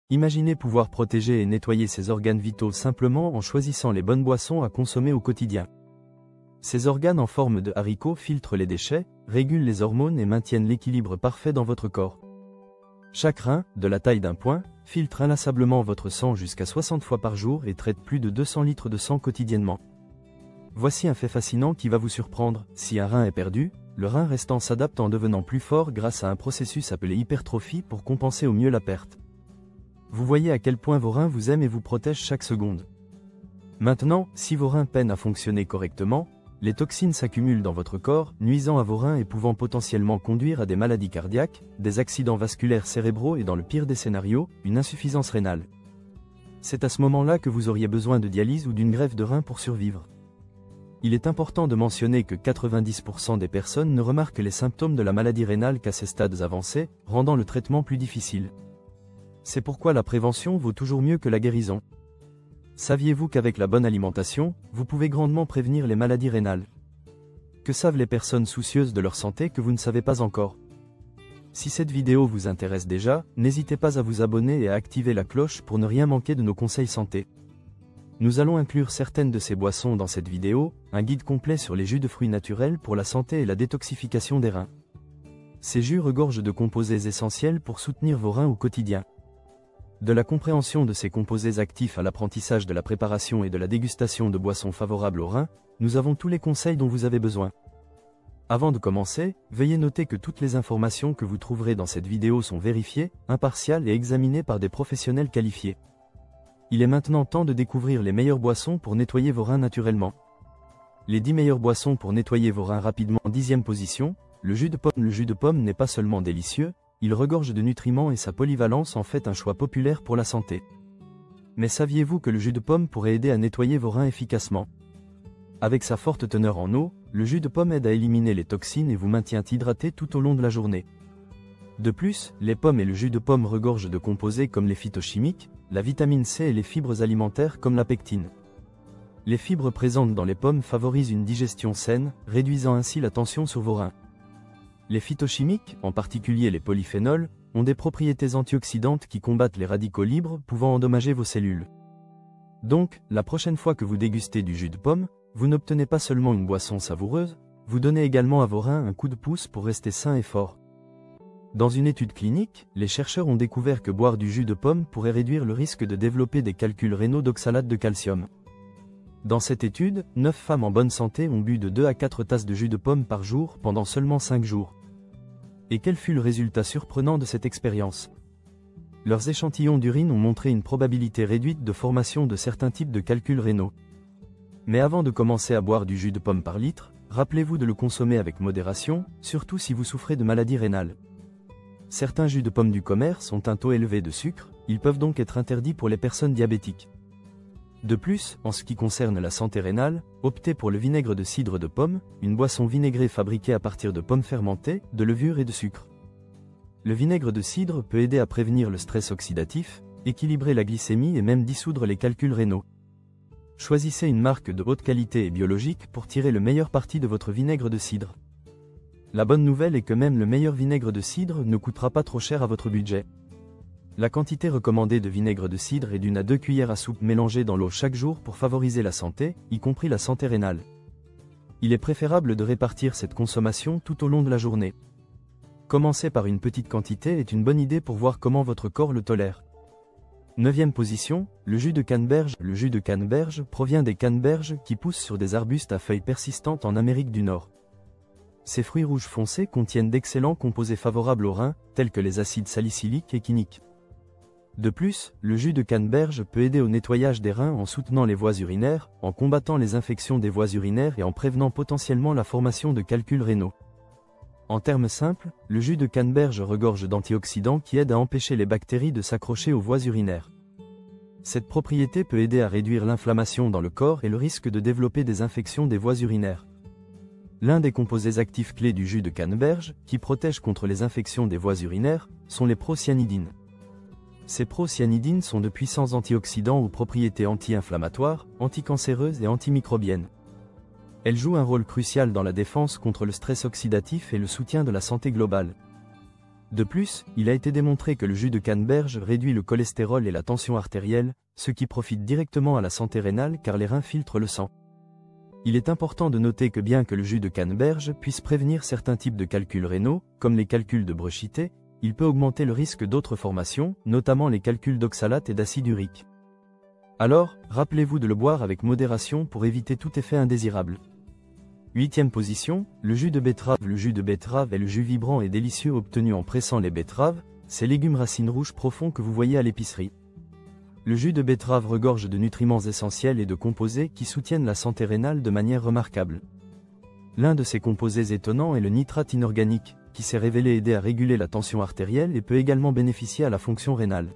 Imaginez pouvoir protéger et nettoyer ses organes vitaux simplement en choisissant les bonnes boissons à consommer au quotidien. Ces organes en forme de haricots filtrent les déchets, régulent les hormones et maintiennent l'équilibre parfait dans votre corps. Chaque rein, de la taille d'un poing, filtre inlassablement votre sang jusqu'à 60 fois par jour et traite plus de 200 litres de sang quotidiennement. Voici un fait fascinant qui va vous surprendre. Si un rein est perdu, le rein restant s'adapte en devenant plus fort grâce à un processus appelé hypertrophie pour compenser au mieux la perte. Vous voyez à quel point vos reins vous aiment et vous protègent chaque seconde. Maintenant, si vos reins peinent à fonctionner correctement, les toxines s'accumulent dans votre corps, nuisant à vos reins et pouvant potentiellement conduire à des maladies cardiaques, des accidents vasculaires cérébraux et dans le pire des scénarios, une insuffisance rénale. C'est à ce moment-là que vous auriez besoin de dialyse ou d'une greffe de rein pour survivre. Il est important de mentionner que 90% des personnes ne remarquent les symptômes de la maladie rénale qu'à ces stades avancés, rendant le traitement plus difficile. C'est pourquoi la prévention vaut toujours mieux que la guérison. Saviez-vous qu'avec la bonne alimentation, vous pouvez grandement prévenir les maladies rénales? Que savent les personnes soucieuses de leur santé que vous ne savez pas encore? Si cette vidéo vous intéresse déjà, n'hésitez pas à vous abonner et à activer la cloche pour ne rien manquer de nos conseils santé. Nous allons inclure certaines de ces boissons dans cette vidéo, un guide complet sur les jus de fruits naturels pour la santé et la détoxification des reins. Ces jus regorgent de composés essentiels pour soutenir vos reins au quotidien. De la compréhension de ces composés actifs à l'apprentissage de la préparation et de la dégustation de boissons favorables aux reins, nous avons tous les conseils dont vous avez besoin. Avant de commencer, veuillez noter que toutes les informations que vous trouverez dans cette vidéo sont vérifiées, impartiales et examinées par des professionnels qualifiés. Il est maintenant temps de découvrir les meilleures boissons pour nettoyer vos reins naturellement. Les 10 meilleures boissons pour nettoyer vos reins rapidement. En 10e position, le jus de pomme. Le jus de pomme n'est pas seulement délicieux, il regorge de nutriments et sa polyvalence en fait un choix populaire pour la santé. Mais saviez-vous que le jus de pomme pourrait aider à nettoyer vos reins efficacement? Avec sa forte teneur en eau, le jus de pomme aide à éliminer les toxines et vous maintient hydraté tout au long de la journée. De plus, les pommes et le jus de pomme regorgent de composés comme les phytochimiques, la vitamine C et les fibres alimentaires comme la pectine. Les fibres présentes dans les pommes favorisent une digestion saine, réduisant ainsi la tension sur vos reins. Les phytochimiques, en particulier les polyphénols, ont des propriétés antioxydantes qui combattent les radicaux libres pouvant endommager vos cellules. Donc, la prochaine fois que vous dégustez du jus de pomme, vous n'obtenez pas seulement une boisson savoureuse, vous donnez également à vos reins un coup de pouce pour rester sains et forts. Dans une étude clinique, les chercheurs ont découvert que boire du jus de pomme pourrait réduire le risque de développer des calculs rénaux d'oxalate de calcium. Dans cette étude, 9 femmes en bonne santé ont bu de 2 à 4 tasses de jus de pomme par jour pendant seulement 5 jours. Et quel fut le résultat surprenant de cette expérience? Leurs échantillons d'urine ont montré une probabilité réduite de formation de certains types de calculs rénaux. Mais avant de commencer à boire du jus de pomme par litre, rappelez-vous de le consommer avec modération, surtout si vous souffrez de maladies rénales. Certains jus de pomme du commerce ont un taux élevé de sucre, ils peuvent donc être interdits pour les personnes diabétiques. De plus, en ce qui concerne la santé rénale, optez pour le vinaigre de cidre de pomme, une boisson vinaigrée fabriquée à partir de pommes fermentées, de levure et de sucre. Le vinaigre de cidre peut aider à prévenir le stress oxydatif, équilibrer la glycémie et même dissoudre les calculs rénaux. Choisissez une marque de haute qualité et biologique pour tirer le meilleur parti de votre vinaigre de cidre. La bonne nouvelle est que même le meilleur vinaigre de cidre ne coûtera pas trop cher à votre budget. La quantité recommandée de vinaigre de cidre est d'1 à 2 cuillères à soupe mélangées dans l'eau chaque jour pour favoriser la santé, y compris la santé rénale. Il est préférable de répartir cette consommation tout au long de la journée. Commencer par une petite quantité est une bonne idée pour voir comment votre corps le tolère. 9e position, le jus de canneberge. Le jus de canneberge provient des canneberges qui poussent sur des arbustes à feuilles persistantes en Amérique du Nord. Ces fruits rouges foncés contiennent d'excellents composés favorables aux reins, tels que les acides salicyliques et quiniques. De plus, le jus de canneberge peut aider au nettoyage des reins en soutenant les voies urinaires, en combattant les infections des voies urinaires et en prévenant potentiellement la formation de calculs rénaux. En termes simples, le jus de canneberge regorge d'antioxydants qui aident à empêcher les bactéries de s'accrocher aux voies urinaires. Cette propriété peut aider à réduire l'inflammation dans le corps et le risque de développer des infections des voies urinaires. L'un des composés actifs clés du jus de canneberge, qui protège contre les infections des voies urinaires, sont les procyanidines. Ces procyanidines sont de puissants antioxydants aux propriétés anti-inflammatoires, anticancéreuses et antimicrobiennes. Elles jouent un rôle crucial dans la défense contre le stress oxydatif et le soutien de la santé globale. De plus, il a été démontré que le jus de canneberge réduit le cholestérol et la tension artérielle, ce qui profite directement à la santé rénale car les reins filtrent le sang. Il est important de noter que bien que le jus de canneberge puisse prévenir certains types de calculs rénaux, comme les calculs de bronchité, il peut augmenter le risque d'autres formations, notamment les calculs d'oxalate et d'acide urique. Alors, rappelez-vous de le boire avec modération pour éviter tout effet indésirable. 8e position, le jus de betterave. Le jus de betterave est le jus vibrant et délicieux obtenu en pressant les betteraves, ces légumes racines rouges profonds que vous voyez à l'épicerie. Le jus de betterave regorge de nutriments essentiels et de composés qui soutiennent la santé rénale de manière remarquable. L'un de ces composés étonnants est le nitrate inorganique, qui s'est révélé aider à réguler la tension artérielle et peut également bénéficier à la fonction rénale.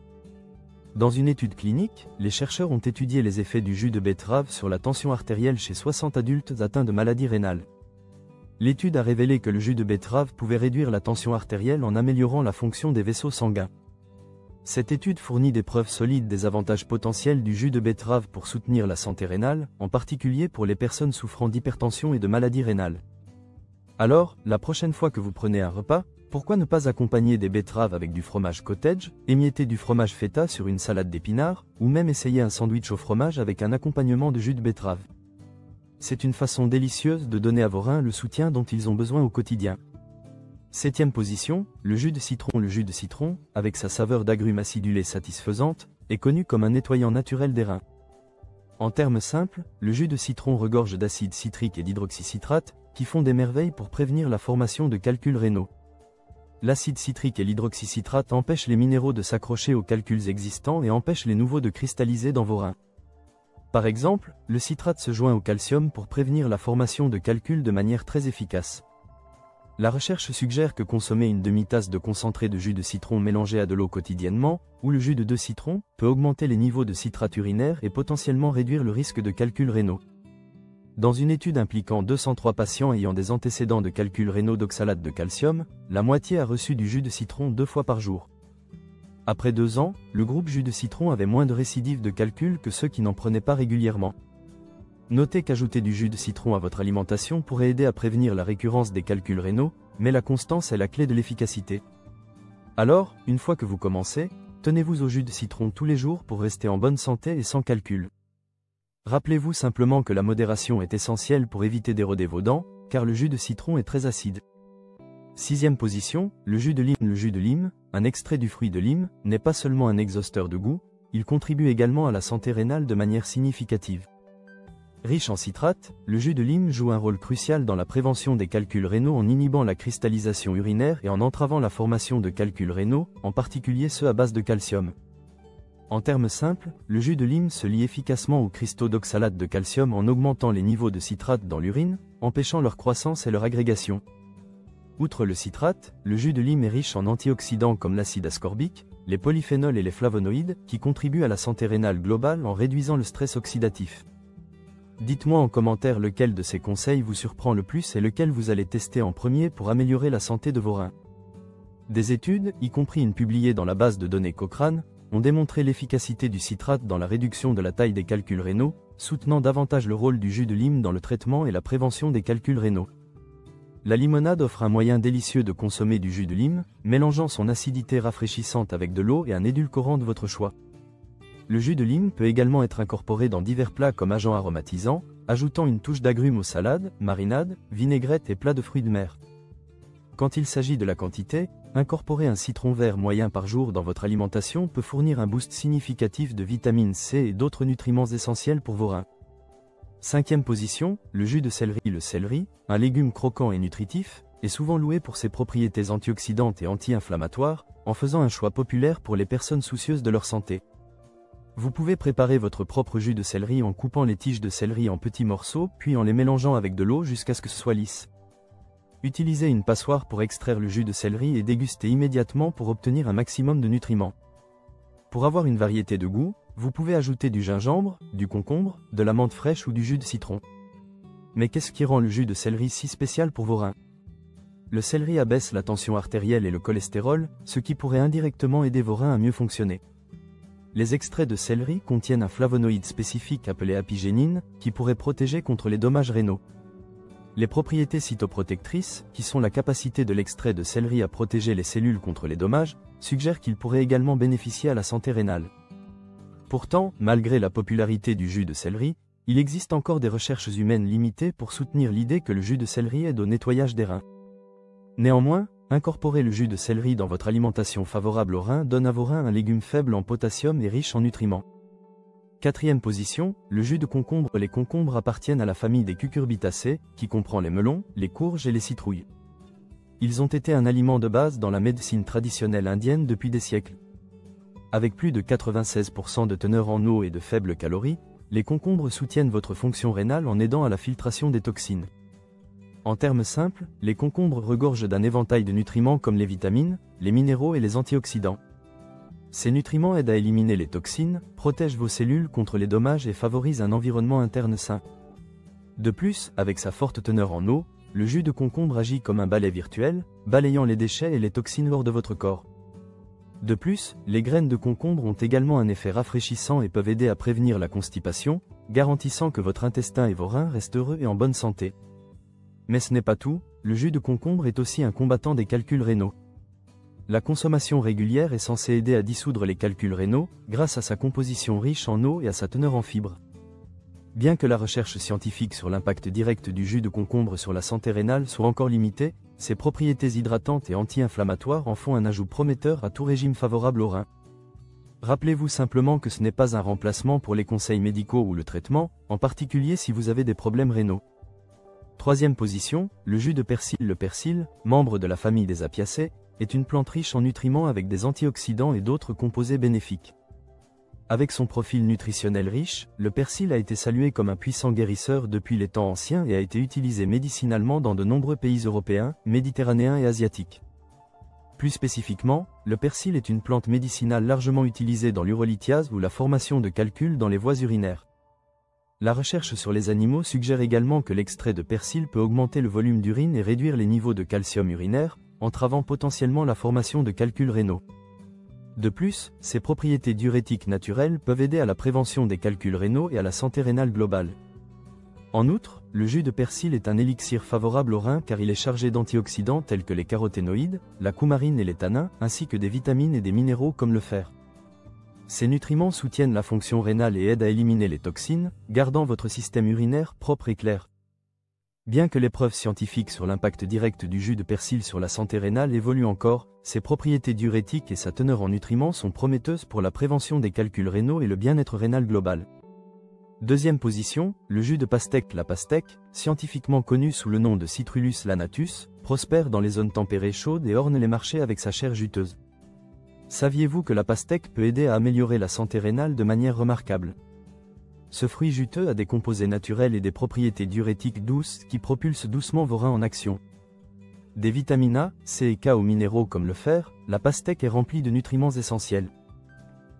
Dans une étude clinique, les chercheurs ont étudié les effets du jus de betterave sur la tension artérielle chez 60 adultes atteints de maladies rénales. L'étude a révélé que le jus de betterave pouvait réduire la tension artérielle en améliorant la fonction des vaisseaux sanguins. Cette étude fournit des preuves solides des avantages potentiels du jus de betterave pour soutenir la santé rénale, en particulier pour les personnes souffrant d'hypertension et de maladies rénales. Alors, la prochaine fois que vous prenez un repas, pourquoi ne pas accompagner des betteraves avec du fromage cottage, émietter du fromage feta sur une salade d'épinards, ou même essayer un sandwich au fromage avec un accompagnement de jus de betterave. C'est une façon délicieuse de donner à vos reins le soutien dont ils ont besoin au quotidien. 7e position, le jus de citron. Le jus de citron, avec sa saveur d'agrumes acidulés satisfaisante, est connu comme un nettoyant naturel des reins. En termes simples, le jus de citron regorge d'acide citrique et d'hydroxycitrate, qui font des merveilles pour prévenir la formation de calculs rénaux. L'acide citrique et l'hydroxycitrate empêchent les minéraux de s'accrocher aux calculs existants et empêchent les nouveaux de cristalliser dans vos reins. Par exemple, le citrate se joint au calcium pour prévenir la formation de calculs de manière très efficace. La recherche suggère que consommer une demi-tasse de concentré de jus de citron mélangé à de l'eau quotidiennement, ou le jus de 2 citrons, peut augmenter les niveaux de citrate urinaire et potentiellement réduire le risque de calculs rénaux. Dans une étude impliquant 203 patients ayant des antécédents de calculs rénaux d'oxalate de calcium, la moitié a reçu du jus de citron 2 fois par jour. Après 2 ans, le groupe jus de citron avait moins de récidives de calculs que ceux qui n'en prenaient pas régulièrement. Notez qu'ajouter du jus de citron à votre alimentation pourrait aider à prévenir la récurrence des calculs rénaux, mais la constance est la clé de l'efficacité. Alors, une fois que vous commencez, tenez-vous au jus de citron tous les jours pour rester en bonne santé et sans calcul. Rappelez-vous simplement que la modération est essentielle pour éviter d'éroder vos dents, car le jus de citron est très acide. 6e position, le jus de lime. Le jus de lime, un extrait du fruit de lime, n'est pas seulement un exhausteur de goût, il contribue également à la santé rénale de manière significative. Riche en citrate, le jus de lime joue un rôle crucial dans la prévention des calculs rénaux en inhibant la cristallisation urinaire et en entravant la formation de calculs rénaux, en particulier ceux à base de calcium. En termes simples, le jus de lime se lie efficacement aux cristaux d'oxalate de calcium en augmentant les niveaux de citrate dans l'urine, empêchant leur croissance et leur agrégation. Outre le citrate, le jus de lime est riche en antioxydants comme l'acide ascorbique, les polyphénols et les flavonoïdes, qui contribuent à la santé rénale globale en réduisant le stress oxydatif. Dites-moi en commentaire lequel de ces conseils vous surprend le plus et lequel vous allez tester en premier pour améliorer la santé de vos reins. Des études, y compris une publiée dans la base de données Cochrane, ont démontré l'efficacité du citrate dans la réduction de la taille des calculs rénaux, soutenant davantage le rôle du jus de lime dans le traitement et la prévention des calculs rénaux. La limonade offre un moyen délicieux de consommer du jus de lime, mélangeant son acidité rafraîchissante avec de l'eau et un édulcorant de votre choix. Le jus de lime peut également être incorporé dans divers plats comme agent aromatisant, ajoutant une touche d'agrumes aux salades, marinades, vinaigrettes et plats de fruits de mer. Quand il s'agit de la quantité, incorporer un citron vert moyen par jour dans votre alimentation peut fournir un boost significatif de vitamine C et d'autres nutriments essentiels pour vos reins. 5e position, le jus de céleri. Le céleri, un légume croquant et nutritif, est souvent loué pour ses propriétés antioxydantes et anti-inflammatoires, en faisant un choix populaire pour les personnes soucieuses de leur santé. Vous pouvez préparer votre propre jus de céleri en coupant les tiges de céleri en petits morceaux puis en les mélangeant avec de l'eau jusqu'à ce que ce soit lisse. Utilisez une passoire pour extraire le jus de céleri et dégustez immédiatement pour obtenir un maximum de nutriments. Pour avoir une variété de goût, vous pouvez ajouter du gingembre, du concombre, de la menthe fraîche ou du jus de citron. Mais qu'est-ce qui rend le jus de céleri si spécial pour vos reins? Le céleri abaisse la tension artérielle et le cholestérol, ce qui pourrait indirectement aider vos reins à mieux fonctionner. Les extraits de céleri contiennent un flavonoïde spécifique appelé apigénine, qui pourrait protéger contre les dommages rénaux. Les propriétés cytoprotectrices, qui sont la capacité de l'extrait de céleri à protéger les cellules contre les dommages, suggèrent qu'il pourrait également bénéficier à la santé rénale. Pourtant, malgré la popularité du jus de céleri, il existe encore des recherches humaines limitées pour soutenir l'idée que le jus de céleri aide au nettoyage des reins. Néanmoins, incorporer le jus de céleri dans votre alimentation favorable aux reins donne à vos reins un légume faible en potassium et riche en nutriments. Quatrième position, le jus de concombre. Les concombres appartiennent à la famille des cucurbitacées, qui comprend les melons, les courges et les citrouilles. Ils ont été un aliment de base dans la médecine traditionnelle indienne depuis des siècles. Avec plus de 96% de teneur en eau et de faibles calories, les concombres soutiennent votre fonction rénale en aidant à la filtration des toxines. En termes simples, les concombres regorgent d'un éventail de nutriments comme les vitamines, les minéraux et les antioxydants. Ces nutriments aident à éliminer les toxines, protègent vos cellules contre les dommages et favorisent un environnement interne sain. De plus, avec sa forte teneur en eau, le jus de concombre agit comme un balai virtuel, balayant les déchets et les toxines hors de votre corps. De plus, les graines de concombre ont également un effet rafraîchissant et peuvent aider à prévenir la constipation, garantissant que votre intestin et vos reins restent heureux et en bonne santé. Mais ce n'est pas tout, le jus de concombre est aussi un combattant des calculs rénaux. La consommation régulière est censée aider à dissoudre les calculs rénaux, grâce à sa composition riche en eau et à sa teneur en fibres. Bien que la recherche scientifique sur l'impact direct du jus de concombre sur la santé rénale soit encore limitée, ses propriétés hydratantes et anti-inflammatoires en font un ajout prometteur à tout régime favorable aux reins. Rappelez-vous simplement que ce n'est pas un remplacement pour les conseils médicaux ou le traitement, en particulier si vous avez des problèmes rénaux. Troisième position, le jus de persil. Le persil, membre de la famille des Apiacées, est une plante riche en nutriments avec des antioxydants et d'autres composés bénéfiques. Avec son profil nutritionnel riche, le persil a été salué comme un puissant guérisseur depuis les temps anciens et a été utilisé médicinalement dans de nombreux pays européens, méditerranéens et asiatiques. Plus spécifiquement, le persil est une plante médicinale largement utilisée dans l'urolithiase ou la formation de calculs dans les voies urinaires. La recherche sur les animaux suggère également que l'extrait de persil peut augmenter le volume d'urine et réduire les niveaux de calcium urinaire, entravant potentiellement la formation de calculs rénaux. De plus, ses propriétés diurétiques naturelles peuvent aider à la prévention des calculs rénaux et à la santé rénale globale. En outre, le jus de persil est un élixir favorable aux reins car il est chargé d'antioxydants tels que les caroténoïdes, la coumarine et les tanins, ainsi que des vitamines et des minéraux comme le fer. Ces nutriments soutiennent la fonction rénale et aident à éliminer les toxines, gardant votre système urinaire propre et clair. Bien que les preuves scientifiques sur l'impact direct du jus de persil sur la santé rénale évoluent encore, ses propriétés diurétiques et sa teneur en nutriments sont prometteuses pour la prévention des calculs rénaux et le bien-être rénal global. Deuxième position, le jus de pastèque. La pastèque, scientifiquement connue sous le nom de Citrullus lanatus, prospère dans les zones tempérées chaudes et orne les marchés avec sa chair juteuse. Saviez-vous que la pastèque peut aider à améliorer la santé rénale de manière remarquable? Ce fruit juteux a des composés naturels et des propriétés diurétiques douces qui propulsent doucement vos reins en action. Des vitamines A, C et K aux minéraux comme le fer, la pastèque est remplie de nutriments essentiels.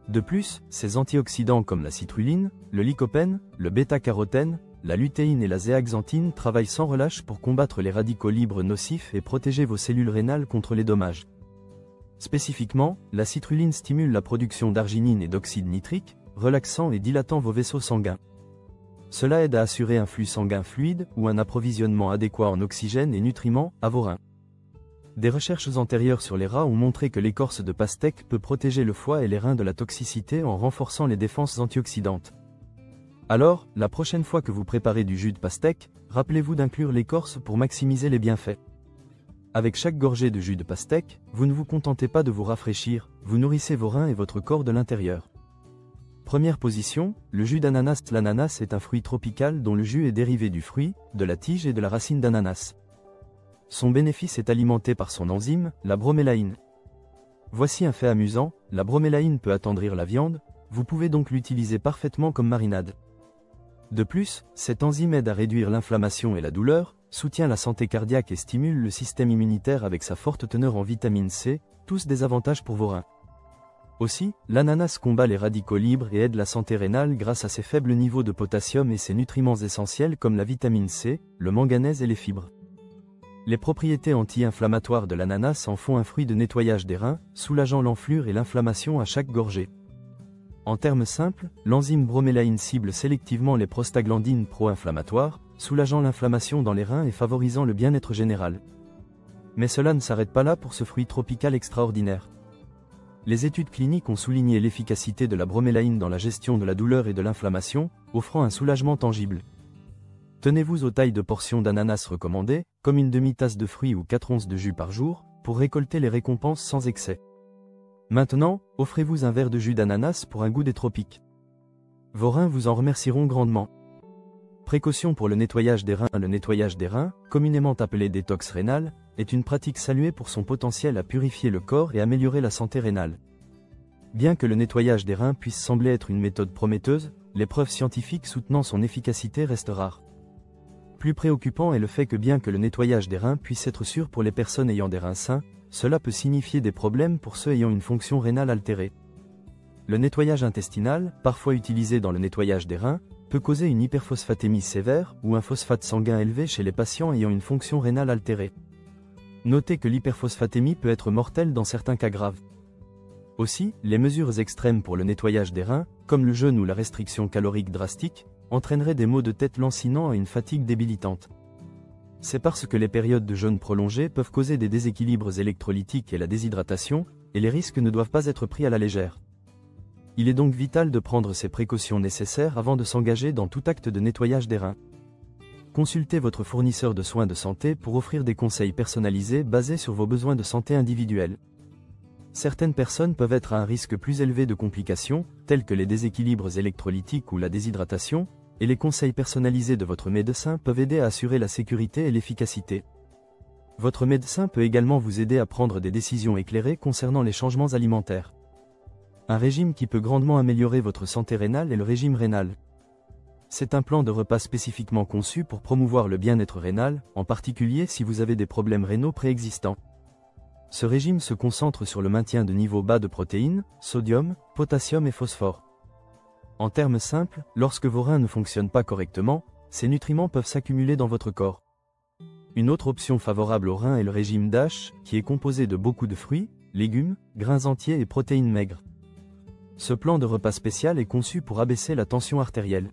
De plus, ses antioxydants comme la citrulline, le lycopène, le bêta-carotène, la lutéine et la zéaxanthine travaillent sans relâche pour combattre les radicaux libres nocifs et protéger vos cellules rénales contre les dommages. Spécifiquement, la citrulline stimule la production d'arginine et d'oxyde nitrique, relaxant et dilatant vos vaisseaux sanguins. Cela aide à assurer un flux sanguin fluide ou un approvisionnement adéquat en oxygène et nutriments à vos reins. Des recherches antérieures sur les rats ont montré que l'écorce de pastèque peut protéger le foie et les reins de la toxicité en renforçant les défenses antioxydantes. Alors, la prochaine fois que vous préparez du jus de pastèque, rappelez-vous d'inclure l'écorce pour maximiser les bienfaits. Avec chaque gorgée de jus de pastèque, vous ne vous contentez pas de vous rafraîchir, vous nourrissez vos reins et votre corps de l'intérieur. Première position, le jus d'ananas. L'ananas est un fruit tropical dont le jus est dérivé du fruit, de la tige et de la racine d'ananas. Son bénéfice est alimenté par son enzyme, la bromélaïne. Voici un fait amusant, la bromélaïne peut attendrir la viande, vous pouvez donc l'utiliser parfaitement comme marinade. De plus, cette enzyme aide à réduire l'inflammation et la douleur, soutient la santé cardiaque et stimule le système immunitaire avec sa forte teneur en vitamine C, tous des avantages pour vos reins. Aussi, l'ananas combat les radicaux libres et aide la santé rénale grâce à ses faibles niveaux de potassium et ses nutriments essentiels comme la vitamine C, le manganèse et les fibres. Les propriétés anti-inflammatoires de l'ananas en font un fruit de nettoyage des reins, soulageant l'enflure et l'inflammation à chaque gorgée. En termes simples, l'enzyme bromélaïne cible sélectivement les prostaglandines pro-inflammatoires, soulageant l'inflammation dans les reins et favorisant le bien-être général. Mais cela ne s'arrête pas là pour ce fruit tropical extraordinaire. Les études cliniques ont souligné l'efficacité de la bromélaïne dans la gestion de la douleur et de l'inflammation, offrant un soulagement tangible. Tenez-vous aux tailles de portions d'ananas recommandées, comme une demi-tasse de fruits ou 4 onces de jus par jour, pour récolter les récompenses sans excès. Maintenant, offrez-vous un verre de jus d'ananas pour un goût des tropiques. Vos reins vous en remercieront grandement. Précaution pour le nettoyage des reins. Le nettoyage des reins, communément appelé détox rénal, est une pratique saluée pour son potentiel à purifier le corps et améliorer la santé rénale. Bien que le nettoyage des reins puisse sembler être une méthode prometteuse, les preuves scientifiques soutenant son efficacité restent rares. Plus préoccupant est le fait que bien que le nettoyage des reins puisse être sûr pour les personnes ayant des reins sains, cela peut signifier des problèmes pour ceux ayant une fonction rénale altérée. Le nettoyage intestinal, parfois utilisé dans le nettoyage des reins, peut causer une hyperphosphatémie sévère ou un phosphate sanguin élevé chez les patients ayant une fonction rénale altérée. Notez que l'hyperphosphatémie peut être mortelle dans certains cas graves. Aussi, les mesures extrêmes pour le nettoyage des reins, comme le jeûne ou la restriction calorique drastique, entraîneraient des maux de tête lancinants et une fatigue débilitante. C'est parce que les périodes de jeûne prolongées peuvent causer des déséquilibres électrolytiques et la déshydratation, et les risques ne doivent pas être pris à la légère. Il est donc vital de prendre ces précautions nécessaires avant de s'engager dans tout acte de nettoyage des reins. Consultez votre fournisseur de soins de santé pour offrir des conseils personnalisés basés sur vos besoins de santé individuels. Certaines personnes peuvent être à un risque plus élevé de complications, telles que les déséquilibres électrolytiques ou la déshydratation, et les conseils personnalisés de votre médecin peuvent aider à assurer la sécurité et l'efficacité. Votre médecin peut également vous aider à prendre des décisions éclairées concernant les changements alimentaires. Un régime qui peut grandement améliorer votre santé rénale est le régime rénal. C'est un plan de repas spécifiquement conçu pour promouvoir le bien-être rénal, en particulier si vous avez des problèmes rénaux préexistants. Ce régime se concentre sur le maintien de niveaux bas de protéines, sodium, potassium et phosphore. En termes simples, lorsque vos reins ne fonctionnent pas correctement, ces nutriments peuvent s'accumuler dans votre corps. Une autre option favorable aux reins est le régime DASH, qui est composé de beaucoup de fruits, légumes, grains entiers et protéines maigres. Ce plan de repas spécial est conçu pour abaisser la tension artérielle.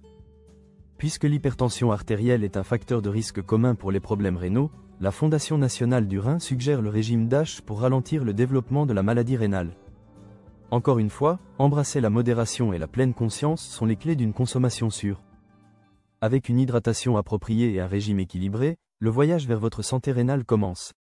Puisque l'hypertension artérielle est un facteur de risque commun pour les problèmes rénaux, la Fondation nationale du rein suggère le régime DASH pour ralentir le développement de la maladie rénale. Encore une fois, embrasser la modération et la pleine conscience sont les clés d'une consommation sûre. Avec une hydratation appropriée et un régime équilibré, le voyage vers votre santé rénale commence.